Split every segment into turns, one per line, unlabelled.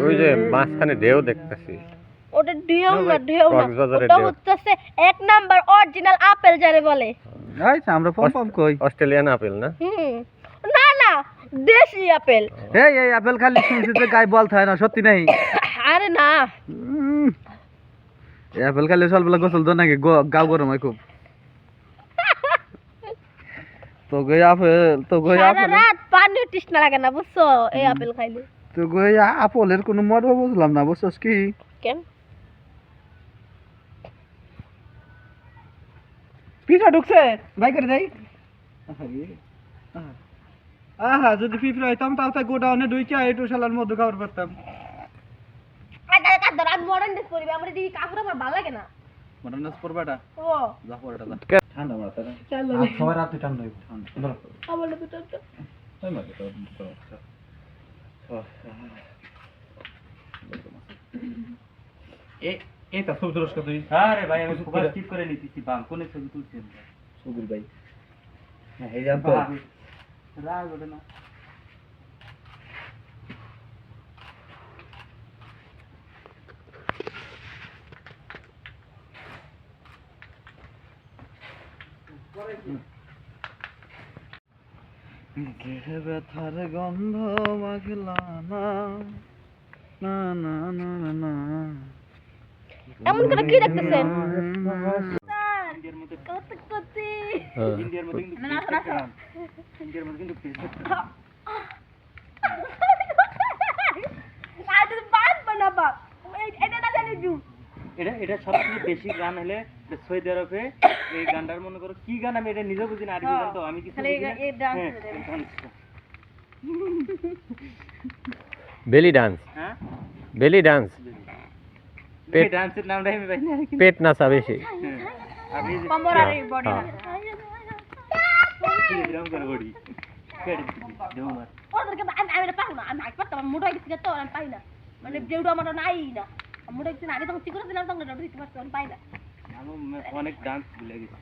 ওই যে মাঝখানে ঢেউ দেখতেছি,
ওটা ঢেউ না, ঢেউ না, ওটা হচ্ছে এক নাম্বার অরিজিনাল আপেল যারে বলে।
আচ্ছা আমরা পম কই
অস্ট্রেলিয়ান আপেল না?
না না, দেশি আপেল।
এই আপেল খালি শুনছি যে গায়ে বল থাকে না, সত্যি নাই?
আরে না,
এই আপেল খালি সকালবেলা গোসল তো নাকি গাও গরম হয় খুব। তো গই আপেল
রাত পানি তৃষ্ণা লাগে না বুঝছো এই আপেল খাইলে।
তো গই আপেলের কোনো মর্ম বুঝলাম না, বুঝছস কি?
কেন?
পিঠা ঢুকছে ভাই করে দেই। আহা যদি পিঁপড়া হইতাম তাহলে গোডাউনে ঢুকে একটু শালার মধ্যে খাবার পারতাম।
আমি মডার্ন ড্রেস পরি, আমার এই কাপড় আমার ভালো লাগে না।
মডার্ন ড্রেস পরবাটা
ও
যা পরটা যা ঠান্ডা মাথা না
চলো
আর সবার রাতে ঠান্ডা হইব ঠান্ডা
আমার ভিতর তো
তাই মাকে তো এটা সব দরস কত?
আরে ভাই আমি খুব স্কিপ করে নিতেছি, বালকনে ছবি তুলছি
সুবীর ভাই। হ্যাঁ এই জানতো
রাগ ওঠে না।
গেহে ব্যথার গন্ধ মাখলা না না না না না।
এমন করে কি দেখতেছেন?
ইন্ডিয়ার মধ্যে
কত কত
ইন্ডিয়ার মধ্যে কিন্তু ইন্ডিয়ার মধ্যে কিন্তু
আরে বাদ বানাবা এটা না জানি জু
এটা সবচেয়ে বেশি গান হলে সৌদি আরবে এই গানটার মনে করো কি গান, আমি এটা নিজে বুঝি না, আরবি গান তো আমি কিছু বুঝি না।
এই ডান্স
বেলি ডান্স,
হ্যাঁ
বেলি ডান্স,
এই ডান্সের নামটা আমি পাই না,
পেট নাচা বেশি।
আমি
কমর আর বডি না
এরকম করে বডি কেটে দেবো মার
ওদেরকে আমি পাই না, আমি একবার তো মোটা গেছি তো আমি পাই না, মানে যেটা আমার নাই না মোটা গেছি না, আগে তখন চিকন দিলাম তখন দিতে পারছি আমি পাই না।
আমি অনেক ডান্স ভুলে গেছি।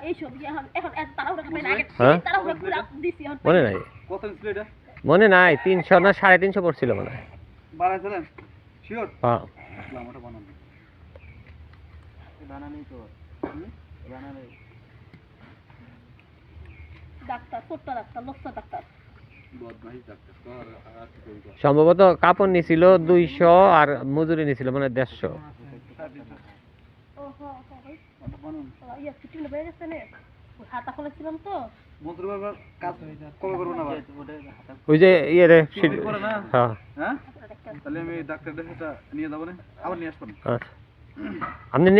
এই ছবি এখন এত তাড়াহুড়া করে না, আগে
হ্যাঁ?
তাড়াহুড়া করে দিছি এখন
মনে নাই,
কত ছিল এটা?
মনে নাই, 300 না 350 পড়ছিল মনে হয়।
বানাইছিলেন শিওর?
হ্যাঁ
আসলাম ওটা বানানো
বানানি তো বানানি
ডাক্তার ছোট্ট ডাক্তার লোকটা ডাক্তার
বদমাইশ ডাক্তার তো আর কি করব?
সম্ভবত কাপড় নিছিল 200 আর মজুরি নিছিল মানে 150।
ও ইয়া ফিটিং বেড়ে গেছে না, হাতা খুলেছিলাম তো
মন্ত্র বাবার কাজ কবে করব না ভাই?
ওই যে ইয়ে রে
করে না?
হ্যাঁ
হ্যাঁ তাহলে আমি ডাক্তার দেখাটা নিয়ে যাব না, আবার নিয়ে আসব না।
আচ্ছা আপনি